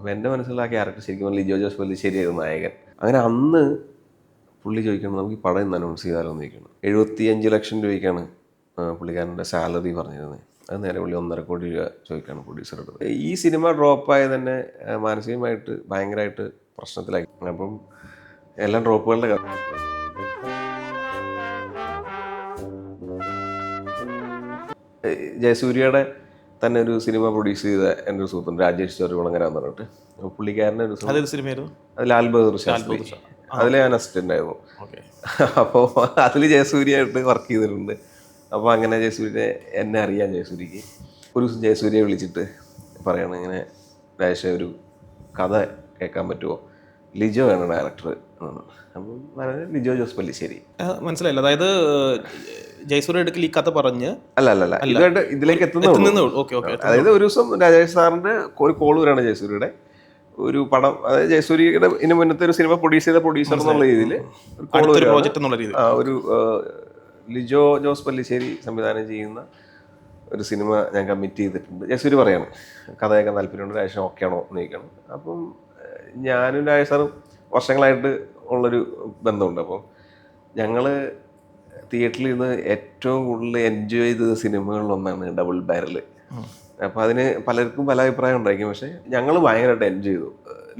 അപ്പോൾ എൻ്റെ മനസ്സിലുള്ള ആ ക്യാരക്ടർ ശരിക്കും ലിജോ ജോസ് പല്ലിശ്ശേരിയായിരുന്നു നായകൻ. അങ്ങനെ അന്ന് പുള്ളി ചോദിക്കണം നമുക്ക് ഈ പടം ഇന്ന് അനൗൺസ് ചെയ്താലോ എന്ന് ചോദിക്കണം. 75 ലക്ഷം രൂപയ്ക്കാണ് പുള്ളിക്കാരൻ്റെ സാലറി പറഞ്ഞിരുന്നത്. അത് നേരെ പുള്ളി 1.5 കോടി രൂപ ചോദിക്കുകയാണ് പ്രൊഡ്യൂസറുടെ. ഈ സിനിമ ഡ്രോപ്പായി തന്നെ മാനസികമായിട്ട് ഭയങ്കരമായിട്ട് പ്രശ്നത്തിലായി. അപ്പം എല്ലാം ഡ്രോപ്പുകളുടെ കഥ. ജയസൂര്യയുടെ തന്നെ ഒരു സിനിമ പ്രൊഡ്യൂസ് ചെയ്ത എൻ്റെ ഒരു സുഹൃത്തുണ്ട്, രാജേഷ് ചെറുകുളങ്ങര എന്ന് പറഞ്ഞിട്ട്. പുള്ളിക്കാരൻ്റെ ഒരു അത് ലാൽ ബഹദൂർ ശാസ്ത്രി, അതിൽ ഞാൻ അസിസ്റ്റൻ്റ് ആയിരുന്നു. അപ്പോൾ അതിൽ ജയസൂര്യയായിട്ട് വർക്ക് ചെയ്തിട്ടുണ്ട്. അപ്പോൾ അങ്ങനെ ജയസൂര്യനെ എന്നെ അറിയാം. ജയസൂര്യക്ക് ഒരു ദിവസം ജയസൂര്യയെ വിളിച്ചിട്ട് പറയണം ഇങ്ങനെ രാജേഷ് ഒരു കഥ കേൾക്കാൻ പറ്റുമോ, ലിജോ ആണ് ഡയറക്ടർ എന്നാണ്. അപ്പം ലിജോ ജോസ് പല്ലിശ്ശേരി. മനസ്സിലായില്ല, അതായത് ജയസൂര്യ അടുക്കൽ ഈ കഥ പറഞ്ഞ് അല്ല ഇതായിട്ട് ഇതിലേക്ക് എത്തുന്നുള്ളൂ. അതായത് ഒരു ദിവസം രാജേഷ് സാറിന്റെ ഒരു കോൾ വരാണ് ജയസൂര്യയുടെ ഒരു പടം, അതായത് ജയസൂര്യയുടെ ഇതിന് മുന്നത്തെ ഒരു സിനിമ പ്രൊഡ്യൂസ് ചെയ്ത പ്രൊഡ്യൂസർ എന്നുള്ള രീതിയിൽ ഒരു കോൾ വരികയാണ്. ഒരു ലിജോ ജോസ് പല്ലിശ്ശേരി സംവിധാനം ചെയ്യുന്ന ഒരു സിനിമ ഞാൻ കമ്മിറ്റ് ചെയ്തിട്ടുണ്ട്. ജയസൂര്യ പറയാണ് കഥ കേൾക്കാൻ താല്പര്യമുണ്ട്, രാജേഷ് ഓക്കെ ആണോ എന്ന് ചോദിക്കണം. അപ്പം ഞാനും രാജേഷ് സാറും വർഷങ്ങളായിട്ട് ഉള്ളൊരു ബന്ധമുണ്ട്. അപ്പം ഞങ്ങൾ തിയേറ്ററിൽ നിന്ന് ഏറ്റവും കൂടുതൽ എൻജോയ് ചെയ്ത സിനിമകളിലൊന്നാണ് ഡബിൾ ബാരൽ. അപ്പോൾ അതിന് പലർക്കും പല അഭിപ്രായം ഉണ്ടായിരിക്കും, പക്ഷേ ഞങ്ങൾ ഭയങ്കരമായിട്ട് എൻജോയ് ചെയ്തു.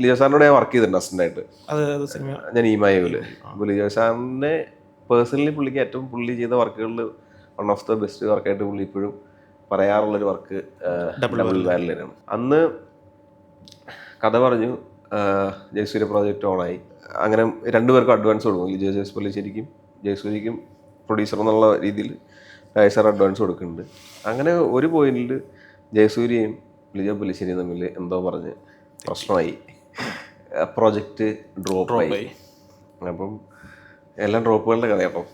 ലിജോ സാറിനോട് ഞാൻ വർക്ക് ചെയ്തിട്ടുണ്ട് അസിസ്റ്റൻ്റായിട്ട്, ഞാൻ ഈമായൂല്. അപ്പോൾ ലിജോ സാറിനെ പേഴ്സണലി പുള്ളിക്ക് ഏറ്റവും പുള്ളി ചെയ്ത വർക്കുകളിൽ വൺ ഓഫ് ദ ബെസ്റ്റ് വർക്കായിട്ട് പുള്ളി ഇപ്പോഴും പറയാറുള്ളൊരു വർക്ക് ഡബിൾ ബാരലിനാണ്. അന്ന് കഥ പറഞ്ഞു, ജയസൂര്യ പ്രോജക്റ്റ് ഓണായി. അങ്ങനെ രണ്ടുപേർക്കും അഡ്വാൻസ് കൊടുക്കും. ലിജോ ജോസ് പല്ലിശ്ശേരിക്കും ജയസൂര്യക്കും പ്രൊഡ്യൂസർ എന്നുള്ള രീതിയിൽ രാജേഷ് സാർ അഡ്വാൻസ് കൊടുക്കുന്നുണ്ട്. അങ്ങനെ ഒരു പോയിന്റിൽ ജയസൂര്യയും ലിജോ പല്ലിശ്ശേരിയും തമ്മിൽ എന്തോ പറഞ്ഞ് പ്രശ്നമായി, പ്രോജക്റ്റ് ഡ്രോപ്പായി. അപ്പം എല്ലാം ഡ്രോപ്പുകളുടെ കഥയാപ്പം.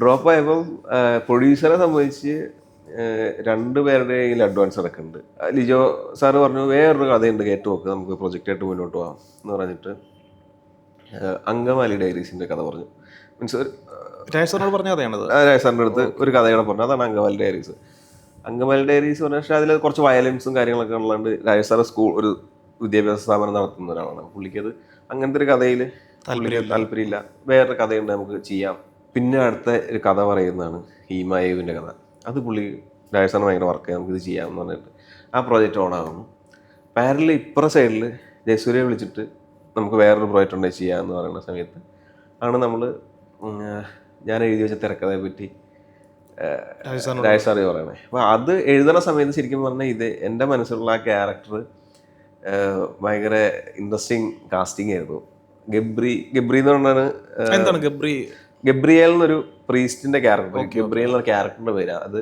ഡ്രോപ്പായപ്പം പ്രൊഡ്യൂസറെ സംബന്ധിച്ച് രണ്ടുപേരുടെ കയ്യിൽ അഡ്വാൻസ് അടക്കുന്നുണ്ട്. ലിജോ സാറ് പറഞ്ഞു വേറൊരു കഥയുണ്ട് കേട്ട് നോക്ക്, നമുക്ക് പ്രൊജക്റ്റായിട്ട് മുന്നോട്ട് പോകാം എന്ന് പറഞ്ഞിട്ട് അങ്കമാലി ഡയറീസിൻ്റെ കഥ പറഞ്ഞു. മീൻസ് രാജേഷ് സാറിൻ്റെ അടുത്ത് ഒരു കഥയുടെ പറഞ്ഞു, അതാണ് അങ്കമാലി ഡയറീസ്. അങ്കമാലി ഡയറീസ് പറഞ്ഞാൽ പക്ഷേ അതിൽ കുറച്ച് വയലൻസും കാര്യങ്ങളൊക്കെ ഉള്ളതുകൊണ്ട് രാജേഷ് സാറ് ഒരു വിദ്യാഭ്യാസ സ്ഥാപനം നടത്തുന്ന ഒരാളാണ്. പുള്ളിക്കത് അങ്ങനത്തെ ഒരു കഥയിൽ താല്പര്യമില്ല, വേറൊരു കഥയുണ്ട് നമുക്ക് ചെയ്യാം. പിന്നെ അടുത്ത ഒരു കഥ പറയുന്നതാണ് ഈമായൂവിൻ്റെ കഥ. അത് പുള്ളി രാജേഷ് സാറിന് ഭയങ്കര വർക്ക് നമുക്കിത് ചെയ്യാമെന്ന് പറഞ്ഞിട്ട് ആ പ്രോജക്റ്റ് ഓണാകുന്നു. പാരലിൽ ഇപ്പുറ സൈഡിൽ ജയസൂര്യയെ വിളിച്ചിട്ട് നമുക്ക് വേറൊരു പ്രോജക്റ്റ് ഉണ്ടെങ്കിൽ ചെയ്യാമെന്ന് പറയുന്ന സമയത്ത് ആണ് നമ്മൾ ഞാൻ എഴുതി വെച്ച തിരക്കഥയെ പറ്റി രാജേഷ് സാറി പറയണേ. അപ്പോൾ അത് എഴുതുന്ന സമയത്ത് ശരിക്കും പറഞ്ഞാൽ ഇത് എൻ്റെ മനസ്സിലുള്ള ആ ക്യാരക്ടർ ഭയങ്കര ഇൻട്രസ്റ്റിംഗ് കാസ്റ്റിംഗ് ആയിരുന്നു. ഗബ്രി എന്ന് പറഞ്ഞാണ് ഗബ്രിയേൽ എന്നൊരു പ്രീസ്റ്റിന്റെ ക്യാരക്ടർ. ഗബ്രിയേൽ എന്ന ക്യാരക്ടറിന്റെ പേര് അത്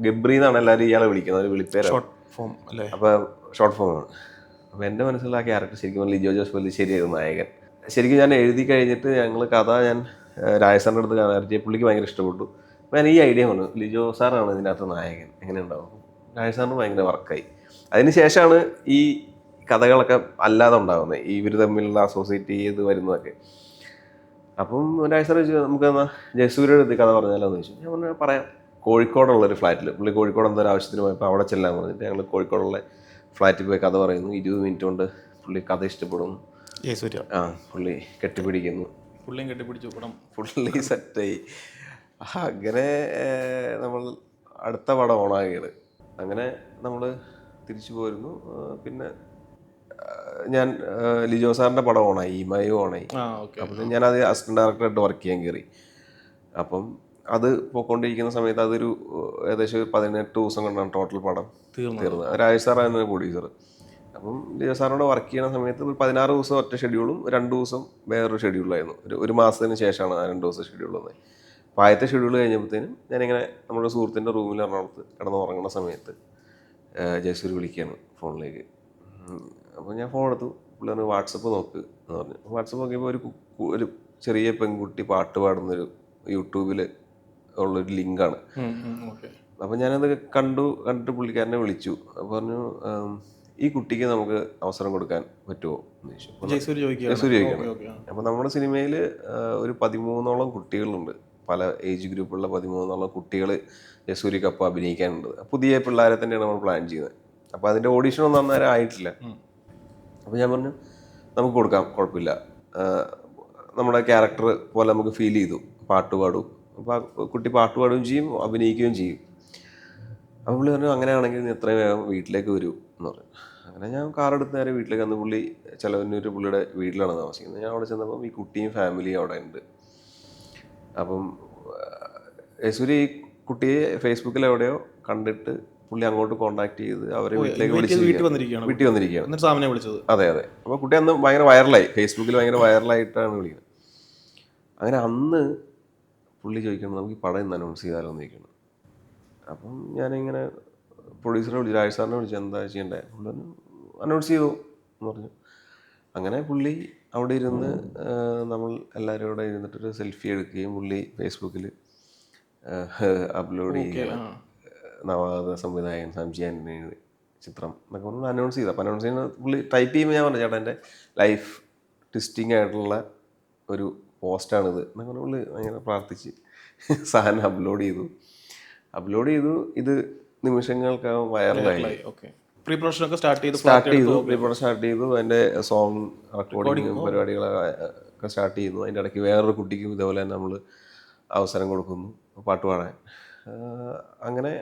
ഗബ്രി എന്നാണ് എല്ലാവരും ഇയാളെ വിളിക്കുന്നത്, ഒരു വിളിപ്പേരാണ്. അപ്പോൾ ഷോർട്ട് ഫോം ആണ്. അപ്പോൾ എൻ്റെ മനസ്സിലുള്ള ആ ക്യാരക്ടർ ശരിക്കും ലിജോ ജോസ് പല്ലിശ്ശേരിയായിരുന്നു നായകൻ. ശരിക്കും ഞാൻ എഴുതി കഴിഞ്ഞിട്ട് ഞങ്ങൾ കഥ ഞാൻ രാജേഷ് സാറിൻ്റെ അടുത്ത് കാണാൻ പുള്ളിക്ക് ഭയങ്കര ഇഷ്ടപ്പെട്ടു. അപ്പോൾ ഞാൻ ഈ ഐഡിയ വന്നു, ലിജോ സാറാണ് ഇതിനകത്ത് നായകൻ, എങ്ങനെ ഉണ്ടാവും. രാജേഷ് സാറിന് ഭയങ്കര വർക്കായി. അതിന് ശേഷമാണ് ഈ കഥകളൊക്കെ അല്ലാതെ ഉണ്ടാകുന്നത്, ഇവർ തമ്മിലുള്ള അസോസിയേറ്റ് ചെയ്ത് വരുന്നതൊക്കെ. അപ്പം രാജേഷ് സാർ ചോദിച്ചു നമുക്ക് എന്നാൽ ജയസൂര്യയുടെ അടുത്ത് കഥ പറഞ്ഞാലോ എന്ന് ചോദിച്ചു. ഞാൻ പറഞ്ഞാൽ പറയാം. കോഴിക്കോടുള്ളൊരു ഫ്ലാറ്റിൽ പുള്ളി കോഴിക്കോട് എന്തൊരു ആവശ്യത്തിന് പോയപ്പോൾ അവിടെ ചെല്ലാൻ പറഞ്ഞിട്ട് ഞങ്ങൾ കോഴിക്കോടുള്ള ഫ്ലാറ്റിൽ പോയി കഥ പറയുന്നു. 20 മിനിറ്റ് കൊണ്ട് പുള്ളി കഥ ഇഷ്ടപ്പെടുന്നു. പുള്ളി കെട്ടിപ്പിടിക്കുന്നു, പുള്ളി സെറ്റായി. അങ്ങനെ നമ്മൾ അടുത്ത പടം ഓണാകിയത്. അങ്ങനെ നമ്മൾ തിരിച്ചു പോയിരുന്നു. പിന്നെ ഞാൻ ലിജോ സാറിൻ്റെ പടം ഓണായി, ഈമായു ഓണായി. അപ്പം ഞാനത് അസിസ്റ്റന്റ് ഡയറക്ടറായിട്ട് വർക്ക് ചെയ്യാൻ കയറി. അപ്പം അത് പോയിക്കൊണ്ടിരിക്കുന്ന സമയത്ത് അതൊരു ഏകദേശം 18 ദിവസം കൊണ്ടാണ് ടോട്ടൽ പടം തീർന്നത്. രാജേഷ് സാറാണ് പ്രൊഡ്യൂസർ. അപ്പം ലിജോ സാറിനോട് വർക്ക് ചെയ്യുന്ന സമയത്ത് 16 ദിവസം ഒറ്റ ഷെഡ്യൂളും 2 ദിവസം വേറൊരു ഷെഡ്യൂളായിരുന്നു. ഒരു മാസത്തിന് ശേഷമാണ് ആ 2 ദിവസം ഷെഡ്യൂൾ വന്നത്. അപ്പോൾ ആദ്യത്തെ ഷെഡ്യൂൾ കഴിഞ്ഞപ്പോഴത്തേനും ഞാനിങ്ങനെ നമ്മുടെ സുഹൃത്തിൻ്റെ റൂമിൽ എറണാകുളത്ത് കിടന്നുറങ്ങുന്ന സമയത്ത് ജയസൂര്യ വിളിക്കുകയാണ് ഫോണിലേക്ക്. അപ്പോൾ ഞാൻ ഫോൺ എടുത്തു. പുള്ളി പറഞ്ഞു വാട്സപ്പ് നോക്ക് എന്ന് പറഞ്ഞു. വാട്സപ്പ് നോക്കിയപ്പോൾ ഒരു ചെറിയ പെൺകുട്ടി പാട്ട് പാടുന്നൊരു യൂട്യൂബിൽ ഉള്ളൊരു ലിങ്കാണ്. അപ്പോൾ ഞാനത് കണ്ടിട്ട് പുള്ളിക്കാരനെ വിളിച്ചു. അപ്പോൾ പറഞ്ഞു ഈ കുട്ടിക്ക് നമുക്ക് അവസരം കൊടുക്കാൻ പറ്റുമോ എന്ന് ചോദിച്ചു. ജയസൂര്യ ചോദിക്കണം. അപ്പോൾ നമ്മുടെ സിനിമയിൽ ഒരു 13ഓളം കുട്ടികളുണ്ട്, പല ഏജ് ഗ്രൂപ്പുള്ള 13ഓളം കുട്ടികൾ ജയസൂര്യക്കൊപ്പം അഭിനയിക്കാനുണ്ട്. പുതിയ പിള്ളേരെ തന്നെയാണ് നമ്മൾ പ്ലാൻ ചെയ്യുന്നത്. അപ്പോൾ അതിൻ്റെ ഓഡീഷനൊന്നും അന്നേരം ആയിട്ടില്ല. അപ്പോൾ ഞാൻ പറഞ്ഞു നമുക്ക് കൊടുക്കാം, കുഴപ്പമില്ല, നമ്മുടെ ക്യാരക്ടർ പോലെ നമുക്ക് ഫീൽ ചെയ്തു, പാട്ട് പാടും. അപ്പോൾ ആ കുട്ടി പാട്ട് പാടുകയും ചെയ്യും, അഭിനയിക്കുകയും ചെയ്യും. അപ്പോൾ പുള്ളി പറഞ്ഞു അങ്ങനെയാണെങ്കിൽ നീ എത്രയും വേഗം വീട്ടിലേക്ക് വരൂ എന്ന് പറഞ്ഞു. അങ്ങനെ ഞാൻ കാറെടുത്ത് നേരെ വീട്ടിലേക്ക് വന്ന് പുള്ളി ചെലവന്നൂർ പുള്ളിയുടെ വീട്ടിലാണ് താമസിക്കുന്നത്. ഞാൻ അവിടെ ചെന്നപ്പം ഈ കുട്ടിയും ഫാമിലിയും അവിടെ ഉണ്ട്. അപ്പം യേശുരി ഈ കുട്ടിയെ ഫേസ്ബുക്കിൽ എവിടെയോ കണ്ടിട്ട് പുള്ളി അങ്ങോട്ട് കോൺടാക്ട് ചെയ്ത് അവരെ വീട്ടിലേക്ക് വീട്ടിൽ വന്നിരിക്കുകയാണ്. അതെ. അപ്പോൾ കുട്ടി അന്ന് ഭയങ്കര വൈറലായി, ഫേസ്ബുക്കിൽ ഭയങ്കര വൈറലായിട്ടാണ് വിളിക്കുന്നത്. അങ്ങനെ അന്ന് പുള്ളി ചോദിക്കണം നമുക്ക് ഈ പടം ഇന്ന് അനൗൺസ് ചെയ്താലോ എന്ന് ചോദിക്കണം. അപ്പം ഞാനിങ്ങനെ പ്രൊഡ്യൂസറെ വിളിച്ചു, രാജ് സാറിനെ വിളിച്ചു, എന്താ ചെയ്യണ്ടേ? പുള്ളി അനൗൺസ് ചെയ്തു എന്ന് പറഞ്ഞു. അങ്ങനെ പുള്ളി അവിടെ ഇരുന്ന് നമ്മൾ എല്ലാവരും കൂടെ ഇരുന്നിട്ടൊരു സെൽഫി എടുക്കുകയും പുള്ളി ഫേസ്ബുക്കിൽ അപ്ലോഡ് ചെയ്യുകയാണ്. നവാഗത സംവിധായകൻ സംജി ആൻ്റണിയുടെ ചിത്രം എന്നൊക്കെ പറഞ്ഞ് അനൗൺസ് ചെയ്തു. അപ്പോൾ അനൗൺസ് ചെയ്യുന്നത് പുള്ളി ടൈപ്പ് ചെയ്യുമ്പോൾ ഞാൻ പറഞ്ഞു ചേട്ടാ എൻ്റെ ലൈഫ് ട്വിസ്റ്റിംഗ് ആയിട്ടുള്ള ഒരു പോസ്റ്റാണിത് എന്നൊക്കെ പറഞ്ഞ് പുള്ളി ഭയങ്കര പ്രാർത്ഥിച്ച് സാധനം അപ്ലോഡ് ചെയ്തു. ഇത് നിമിഷങ്ങൾക്കകം വൈറലായി. പ്രീ പ്രൊഡക്ഷൻ സ്റ്റാർട്ട് ചെയ്തു. അതിൻ്റെ സോങ് റെക്കോർഡിങ്ങും പരിപാടികളൊക്കെ സ്റ്റാർട്ട് ചെയ്യുന്നു. അതിൻ്റെ ഇടയ്ക്ക് വേറൊരു കുട്ടിക്കും ഇതേപോലെ തന്നെ നമ്മൾ അവസരം കൊടുക്കുന്നു പാട്ട് പാടാൻ. അങ്ങനെ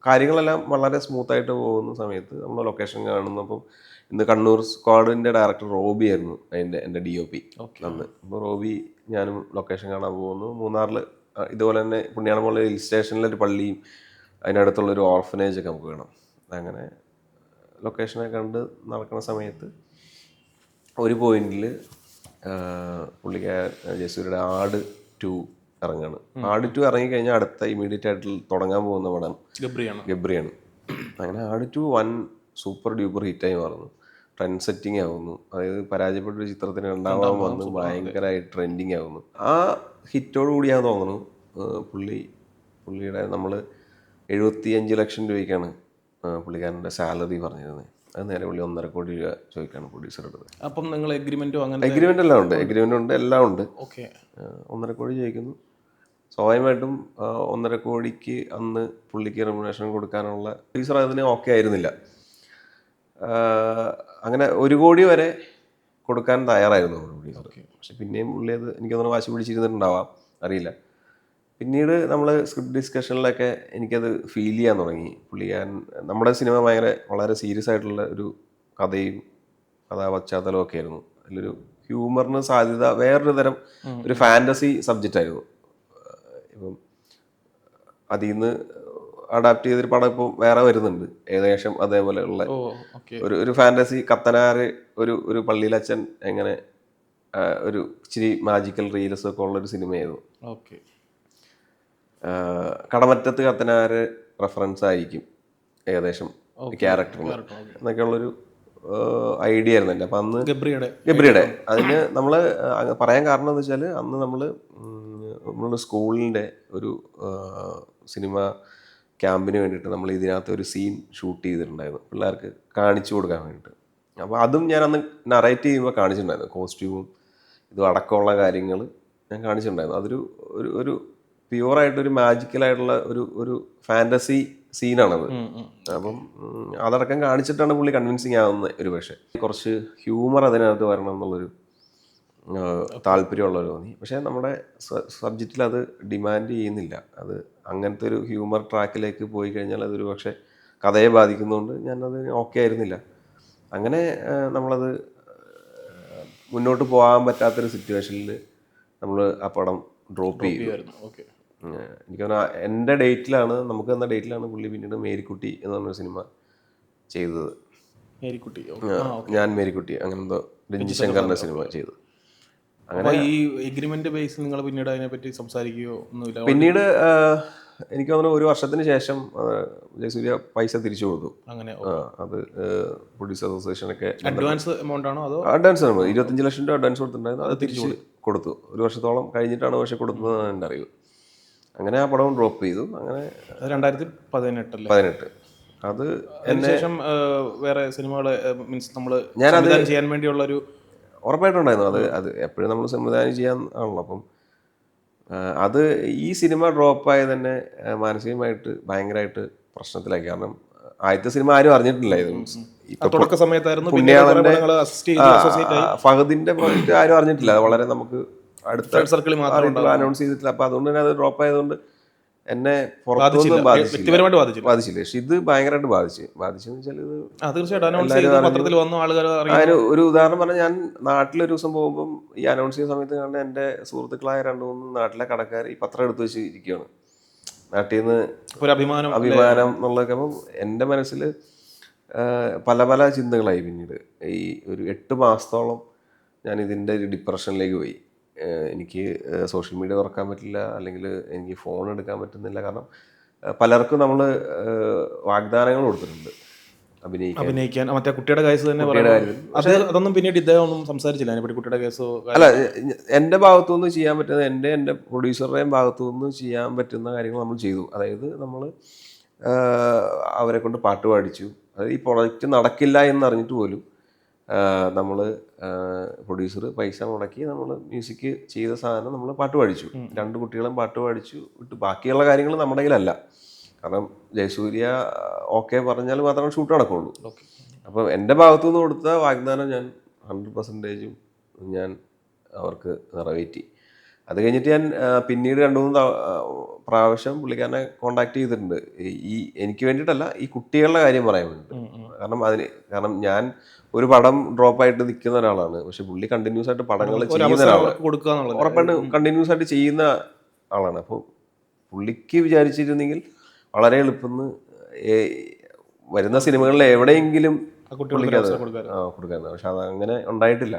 കാര്യങ്ങളെല്ലാം വളരെ സ്മൂത്തായിട്ട് പോകുന്ന സമയത്ത് നമ്മൾ ലൊക്കേഷൻ കാണുന്നു. അപ്പം ഇന്ന് കണ്ണൂർ സ്ക്വാഡിൻ്റെ ഡയറക്ടർ റോബി ആയിരുന്നു എൻ്റെ DOP അന്ന്. അപ്പോൾ റോബി ഞാനും ലൊക്കേഷൻ കാണാൻ പോകുന്നു. മൂന്നാറിൽ ഇതുപോലെ തന്നെ പുണ്യാളമുള്ള ഹിൽ സ്റ്റേഷനിലൊരു പള്ളിയും അതിനടുത്തുള്ളൊരു ഓർഫനേജ് ഒക്കെ നമുക്ക് വേണം. അങ്ങനെ ലൊക്കേഷനെ കണ്ട് നടക്കുന്ന സമയത്ത് ഒരു പോയിന്റിൽ ജയസൂര്യയുടെ ആട് 2 ഇറങ്ങുകയാണ്. ആട് 2 ഇറങ്ങിക്കഴിഞ്ഞാൽ അടുത്ത ഇമീഡിയറ്റ് ആയിട്ട് തുടങ്ങാൻ പോകുന്ന പടം ഗബ്രിയാണ്. അങ്ങനെ ആട് 2 വൻ സൂപ്പർ ഡ്യൂപ്പർ ഹിറ്റായി മാറുന്നു, ട്രെൻഡ് സെറ്റിംഗ് ആവുന്നു. അതായത് പരാജയപ്പെട്ടൊരു ചിത്രത്തിന് രണ്ടാമത് വന്ന് ഭയങ്കരമായിട്ട് ട്രെൻഡിങ് ആവുന്നു. ആ ഹിറ്റോട് കൂടിയാന്ന് തോന്നുന്നു പുള്ളിയുടെ നമ്മൾ 75 ലക്ഷം രൂപയ്ക്കാണ് പുള്ളിക്കാരൻ്റെ സാലറി പറഞ്ഞിരുന്നത്. അത് നേരെ പുള്ളി 1.5 കോടി രൂപ ചോദിക്കാണ് പ്രൊഡ്യൂസർ എടുത്തത്. അപ്പം നിങ്ങൾ എഗ്രിമെന്റ് എല്ലാം ഉണ്ട്, എല്ലാം ഉണ്ട്. 1.5 കോടി ചോദിക്കുന്നു. സ്വാഭാവികമായിട്ടും 1.5 കോടിക്ക് അന്ന് പുള്ളിക്ക് റെമ്യൂണറേഷൻ കൊടുക്കാനുള്ള പ്രൊഡ്യൂസർ അതിന് ഓക്കെ ആയിരുന്നില്ല. അങ്ങനെ 1 കോടി വരെ കൊടുക്കാൻ തയ്യാറായിരുന്നു പ്രൊഡ്യൂസർ. പക്ഷെ പിന്നെയും പുള്ളി അത് എനിക്കൊന്നും വാശി പിടിച്ചിരുന്നിട്ടുണ്ടാവാം, അറിയില്ല. പിന്നീട് നമ്മൾ സ്ക്രിപ്റ്റ് ഡിസ്കഷനിലൊക്കെ എനിക്കത് ഫീൽ ചെയ്യാൻ തുടങ്ങി. നമ്മുടെ സിനിമ വളരെ സീരിയസ് ആയിട്ടുള്ള ഒരു കഥയും കഥാപശ്ചാത്തലവും ഒക്കെ ആയിരുന്നു. അതിലൊരു ഹ്യൂമറിന് സാധ്യത, വേറൊരു തരം ഒരു ഫാൻറ്റസി സബ്ജക്റ്റ് ആയിരുന്നു. ഇപ്പം അതിൽ നിന്ന് അഡാപ്റ്റ് ചെയ്തൊരു പടം ഇപ്പോൾ വേറെ വരുന്നുണ്ട്, ഏകദേശം അതേപോലെയുള്ള ഒരു ഫാൻറ്റസി. കത്തനാര് ഒരു പള്ളിയിലച്ഛൻ എങ്ങനെ ഒരു ഇച്ചിരി മാജിക്കൽ റീൽസ് ഒക്കെ ഉള്ളൊരു സിനിമയായിരുന്നു. കടമറ്റത്ത് കത്തനാര് റെഫറൻസ് ആയിരിക്കും ഏകദേശം ക്യാരക്ടറിന് എന്നൊക്കെയുള്ളൊരു ഐഡിയ ആയിരുന്നു എൻ്റെ. അപ്പം അന്ന് ഗബ്രിയുടെ അതിന് നമ്മൾ പറയാൻ കാരണം എന്ന് വെച്ചാൽ അന്ന് നമ്മളുടെ സ്കൂളിൻ്റെ ഒരു സിനിമ ക്യാമ്പിന് വേണ്ടിയിട്ട് നമ്മൾ ഇതിനകത്ത് ഒരു സീൻ ഷൂട്ട് ചെയ്തിട്ടുണ്ടായിരുന്നു, പിള്ളേർക്ക് കാണിച്ചു കൊടുക്കാൻ വേണ്ടിയിട്ട്. അപ്പോൾ അതും ഞാൻ അന്ന് നറേറ്റ് ചെയ്യുമ്പോൾ കാണിച്ചിട്ടുണ്ടായിരുന്നു. കോസ്റ്റ്യൂമും ഇതും അടക്കമുള്ള കാര്യങ്ങൾ ഞാൻ കാണിച്ചിട്ടുണ്ടായിരുന്നു. അതൊരു ഒരു പ്യുവറായിട്ടൊരു മാജിക്കലായിട്ടുള്ള ഒരു ഫാൻറ്റസി സീനാണത്. അപ്പം അതടക്കം കാണിച്ചിട്ടാണ് പുള്ളി കൺവിൻസിങ് ആവുന്നത്. ഒരു പക്ഷേ കുറച്ച് ഹ്യൂമർ അതിനകത്ത് വരണം എന്നുള്ളൊരു താല്പര്യമുള്ളവർ തോന്നി. പക്ഷേ നമ്മുടെ സബ്ജക്റ്റിൽ അത് ഡിമാൻഡ് ചെയ്യുന്നില്ല. അത് അങ്ങനത്തെ ഒരു ഹ്യൂമർ ട്രാക്കിലേക്ക് പോയി കഴിഞ്ഞാൽ അതൊരു പക്ഷേ കഥയെ ബാധിക്കുന്നതുകൊണ്ട് ഞാനത് ഓക്കെ ആയിരുന്നില്ല. അങ്ങനെ നമ്മളത് മുന്നോട്ട് പോകാൻ പറ്റാത്തൊരു സിറ്റുവേഷനിൽ നമ്മൾ ആ പടം ഡ്രോപ്പ് ചെയ്തു. എനിക്ക് തോന്നുന്നു എൻ്റെ ഡേറ്റിലാണ്, നമുക്ക് തന്ന ഡേറ്റിലാണ് പുള്ളി പിന്നീട് മേരിക്കുട്ടി എന്ന് പറഞ്ഞൊരു സിനിമ ചെയ്തത്. ഞാൻ മേരിക്കുട്ടി അങ്ങനെ എന്തോ രഞ്ജി ശങ്കറിൻ്റെ സിനിമ ചെയ്തത്. അങ്ങനെ ഈ എഗ്രിമെന്റ് ബേസിൽ നിങ്ങൾ പിന്നീട് അതിനെപ്പറ്റി സംസാരിക്കുകയോ ഒന്നുമില്ല? പിന്നീട് എനിക്ക് തോന്നുന്നു 1 വർഷത്തിന് ശേഷം ജയസൂര്യ പൈസ തിരിച്ചു കൊടുത്തു. അങ്ങനെ അത് പ്രൊഡ്യൂസർ അസോസിയേഷനൊക്കെ അഡ്വാൻസ് എമൗണ്ട് ആണോ അതോ? അഡ്വാൻസ് 25 ലക്ഷം രൂപ അഡ്വാൻസ് കൊടുത്തിട്ടുണ്ടായിരുന്നു. അത് തിരിച്ചു കൊടുത്തു. 1 വർഷത്തോളം കഴിഞ്ഞിട്ടാണ് പക്ഷെ കൊടുത്തതെന്ന് എൻ്റെ അറിവ്. അങ്ങനെ ആ പടവും ഡ്രോപ്പ് ചെയ്തു. അങ്ങനെ 2018 അത് അതിനുശേഷം വേറെ സിനിമകൾ മീൻസ് നമ്മൾ ഞാനത് ചെയ്യാൻ വേണ്ടിയുള്ള ഒരു ഉറപ്പായിട്ടുണ്ടായിരുന്നു. അത് എപ്പോഴും നമ്മൾ സംവിധാനം ചെയ്യാൻ ആണല്ലോ. അപ്പം അത് ഈ സിനിമ ഡ്രോപ്പായത് തന്നെ മാനസികമായിട്ട് ഭയങ്കരമായിട്ട് പ്രശ്നത്തിലാക്കി. കാരണം ആദ്യത്തെ സിനിമ ആരും അറിഞ്ഞിട്ടില്ല ഇത്. തുടക്ക സമയത്തായിരുന്നു പുണ്യാളന്റെ അസിസ്റ്റ് ചെയ്ത് അസോസിയേറ്റ് ആയി. ഫഹദിന്റെ പ്രോജക്റ്റ് ആരും അറിഞ്ഞിട്ടില്ല. അത് വളരെ നമുക്ക് അടുത്ത സർക്കിളിൽ മാത്രം അനൗൺസ് ചെയ്തിട്ടില്ല. അപ്പൊ അതുകൊണ്ട് തന്നെ അത് ഡ്രോപ്പ് ആയതുകൊണ്ട് എന്നെ പുറത്തൊന്നും വ്യക്തിപരമായിട്ട് ബാധിച്ചില്ല. പക്ഷെ ഇത് ഭയങ്കരമായിട്ട് ബാധിച്ചെന്ന് വെച്ചാൽ ഇത് തീർച്ചയായിട്ടും അനൗൺസ് ചെയ്ത് പത്രത്തിൽ വന്നു, ആളുകൾ അതിന് ഒരു ഉദാഹരണം പറഞ്ഞാൽ, ഞാൻ നാട്ടിലൊരു ദിവസം പോകുമ്പോൾ ഈ അനൗൺസ് ചെയ്യുന്ന സമയത്ത് കണ്ട് എൻ്റെ സുഹൃത്തുക്കളായ 2-3 നാട്ടിലെ കടക്കാർ ഈ പത്രം എടുത്ത് വെച്ച് ഇരിക്കുകയാണ്. നാട്ടിൽ നിന്ന് ഒരു അഭിമാനം എന്നുള്ളതൊക്കെ. അപ്പം എൻ്റെ മനസ്സിൽ പല പല ചിന്തകളായി. പിന്നീട് ഈ ഒരു 8 മാസത്തോളം ഞാൻ ഇതിൻ്റെ ഒരു ഡിപ്രഷനിലേക്ക് പോയി. എനിക്ക് സോഷ്യൽ മീഡിയ തുറക്കാൻ പറ്റില്ല, അല്ലെങ്കിൽ എനിക്ക് ഫോൺ എടുക്കാൻ പറ്റുന്നില്ല. കാരണം പലർക്കും നമ്മൾ വാഗ്ദാനങ്ങൾ കൊടുത്തിട്ടുണ്ട് അഭിനയിക്കാൻ. മറ്റേ കുട്ടിയുടെ കേസ് തന്നെ അതൊന്നും പിന്നീട് ഇദ്ദേഹം ഒന്നും സംസാരിച്ചില്ല അതിനെപ്പറ്റി, കുട്ടിയുടെ കേസോ? അല്ല, എൻ്റെ ഭാഗത്തുനിന്ന് ചെയ്യാൻ പറ്റുന്നത്, എൻ്റെ പ്രൊഡ്യൂസറുടെയും ഭാഗത്തുനിന്ന് ചെയ്യാൻ പറ്റുന്ന കാര്യങ്ങൾ നമ്മൾ ചെയ്തു. അതായത് നമ്മൾ അവരെ കൊണ്ട് പാട്ട് പാടിച്ചു. അതായത് ഈ പ്രൊജക്റ്റ് നടക്കില്ല എന്നറിഞ്ഞിട്ട് പോലും നമ്മൾ പ്രൊഡ്യൂസർ പൈസ മുടക്കി നമ്മൾ മ്യൂസിക് ചെയ്ത സാധനം നമ്മൾ പാട്ട് പാടിച്ചു. 2 കുട്ടികളും പാട്ട് പാടിച്ചു വിട്ട്. ബാക്കിയുള്ള കാര്യങ്ങൾ നമ്മുടെ കയ്യിലല്ല. കാരണം ജയസൂര്യ ഓക്കെ പറഞ്ഞാൽ മാത്രമേ ഷൂട്ട് നടക്കുള്ളൂ. അപ്പം എൻ്റെ ഭാഗത്തുനിന്ന് കൊടുത്ത വാഗ്ദാനം ഞാൻ 100% ഞാൻ അവർക്ക് നിറവേറ്റി. അത് കഴിഞ്ഞിട്ട് ഞാൻ പിന്നീട് 2-3 പ്രാവശ്യം പുള്ളിക്കാരനെ കോണ്ടാക്ട് ചെയ്തിട്ടുണ്ട്. ഈ എനിക്ക് വേണ്ടിയിട്ടല്ല, ഈ കുട്ടികളുടെ കാര്യം പറയാൻ വേണ്ടിയിട്ട്. കാരണം ഞാൻ ഒരു പടം ഡ്രോപ്പായിട്ട് നിൽക്കുന്ന ഒരാളാണ്. പക്ഷെ പുള്ളി കണ്ടിന്യൂസ് ആയിട്ട് പടങ്ങൾ ചെയ്യുന്ന ഒരാളാണ്. ഉറപ്പായിട്ട് കണ്ടിന്യൂസ് ആയിട്ട് ചെയ്യുന്ന ആളാണ്. അപ്പോൾ പുള്ളിക്ക് വിചാരിച്ചിരുന്നെങ്കിൽ വളരെ എളുപ്പം വരുന്ന സിനിമകളിൽ എവിടെയെങ്കിലും പുള്ളിക്ക് അത് കൊടുക്കാറുണ്ട്. പക്ഷെ അത് അങ്ങനെ ഉണ്ടായിട്ടില്ല.